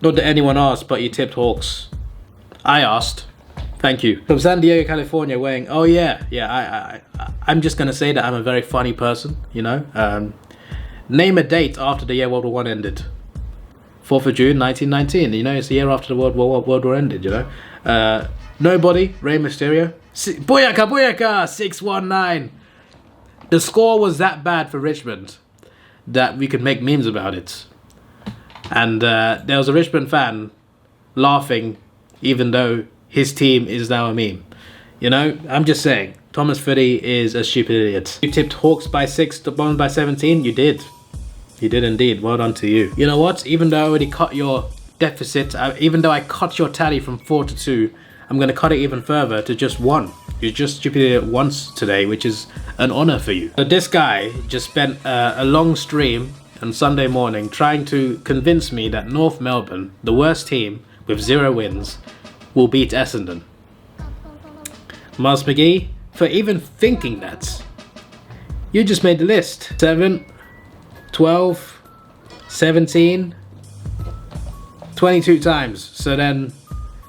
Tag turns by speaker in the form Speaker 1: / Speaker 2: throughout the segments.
Speaker 1: Not that anyone asked, but you tipped Hawks. I asked. Thank you. From San Diego, California, weighing. Oh yeah. I'm just gonna say that I'm a very funny person. You know. Name a date after the year World War I ended. 4th of June, 1919. You know, it's the year after the World War ended. You know. Nobody. Rey Mysterio. Booyaka, 619. The score was that bad for Richmond that we could make memes about it. And there was a Richmond fan laughing even though his team is now a meme. You know, I'm just saying, Thomas Footy is a stupid idiot. You tipped Hawks by 6, the Bombers by 17. You did. You did indeed. Well done to you. You know what? Even though I already cut your deficit, even though I cut your tally from 4 to 2, I'm going to cut it even further to just 1. You just stupid idiot once today, which is an honor for you. So this guy just spent a long stream on Sunday morning trying to convince me that North Melbourne, the worst team with 0 wins, will beat Essendon. Miles McGee, for even thinking that, you just made the list. 7, 12, 17, 22 times. So then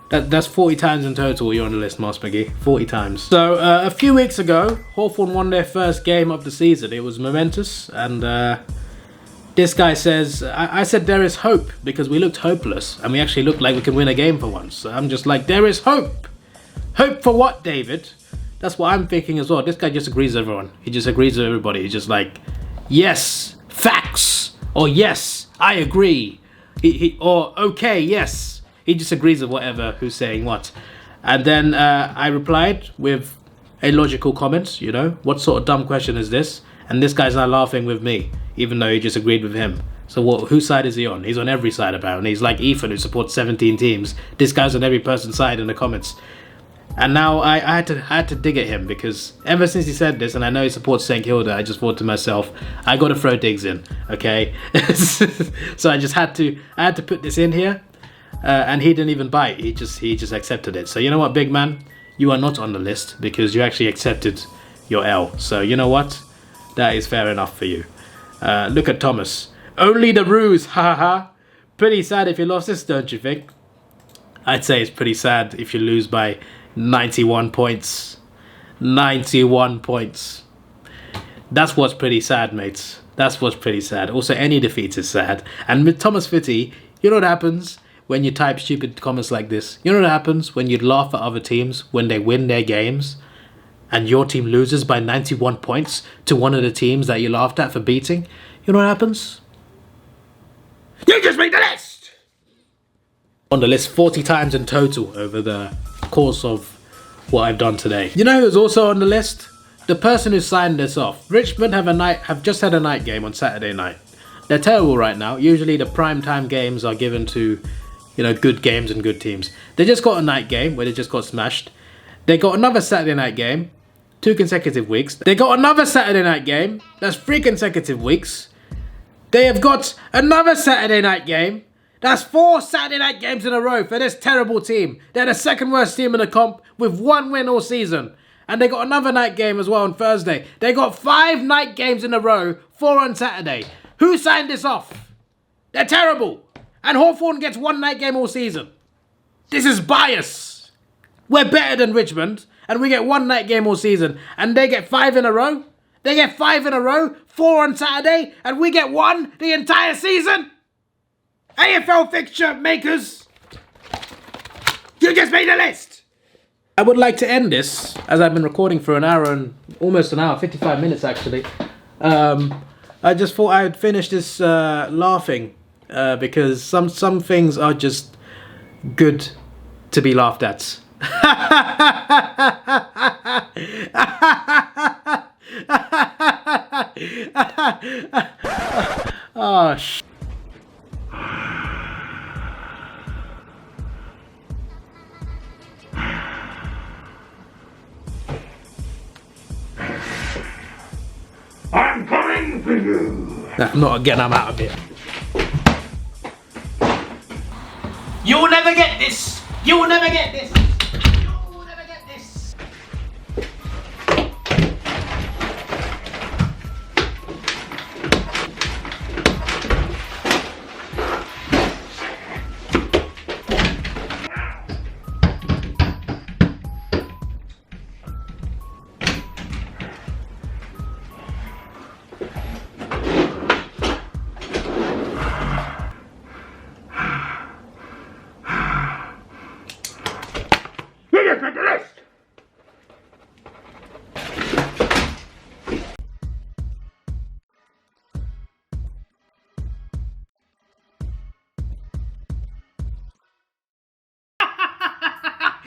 Speaker 1: that's 40 times in total you're on the list, Miles McGee. 40 times. So a few weeks ago, Hawthorn won their first game of the season. It was momentous, and this guy says, I said there is hope because we looked hopeless and we actually looked like we can win a game for once. So I'm just like, there is hope. Hope for what, David? That's what I'm thinking as well. This guy just agrees with everyone. He just agrees with everybody. He's just like, yes, facts. Or yes, I agree. Or okay, yes. He just agrees with whatever, who's saying what. And then I replied with a logical comment, you know. What sort of dumb question is this? And this guy's now laughing with me, even though he just agreed with him. So whose side is he on? He's on every side apparently. He's like Ethan, who supports 17 teams. This guy's on every person's side in the comments. And now I had to dig at him because ever since he said this, and I know he supports St Kilda, I just thought to myself, I got to throw digs in, okay? So I had to put this in here, and he didn't even bite. He just accepted it. So you know what, big man, you are not on the list because you actually accepted your L. So you know what? That is fair enough for you. Look at Thomas. Only the ruse, ha ha ha. Pretty sad if you lost this, don't you think? I'd say it's pretty sad if you lose by 91 points. 91 points. That's what's pretty sad, mates. That's what's pretty sad. Also, any defeat is sad. And with Thomas Fitty, you know what happens when you type stupid comments like this? You know what happens when you laugh at other teams when they win their games? And your team loses by 91 points to one of the teams that you laughed at for beating, you know what happens? You just made the list! On the list 40 times in total over the course of what I've done today. You know who's also on the list? The person who signed this off. Richmond have just had a night game on Saturday night. They're terrible right now. Usually the prime time games are given to, you know, good games and good teams. They just got a night game where they just got smashed. They got another Saturday night game. 2 consecutive weeks. They got another Saturday night game. That's 3 consecutive weeks. They have got another Saturday night game. That's 4 Saturday night games in a row for this terrible team. They're the second worst team in the comp with 1 win all season. And they got another night game as well on Thursday. They got 5 night games in a row, 4 on Saturday. Who signed this off? They're terrible. And Hawthorn gets 1 night game all season. This is bias. We're better than Richmond. And we get 1 night game all season. And they get 5 in a row. They get 5 in a row. 4 on Saturday. And we get 1 the entire season. AFL fixture makers. You just made a list. I would like to end this, as I've been recording for an hour and almost an hour, 55 minutes actually. I just thought I'd finish this laughing. Because some things are just good to be laughed at. Oh, I'm coming for you. Not again, I'm out of here. You will never get this. You will never get this. You will never get this.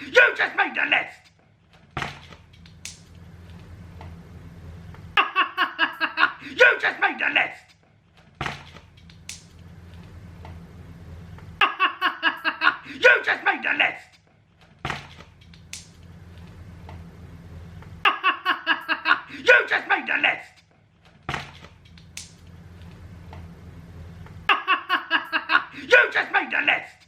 Speaker 2: You just made the list! You just made the list! You just made the list! You just made the list! You just made the list!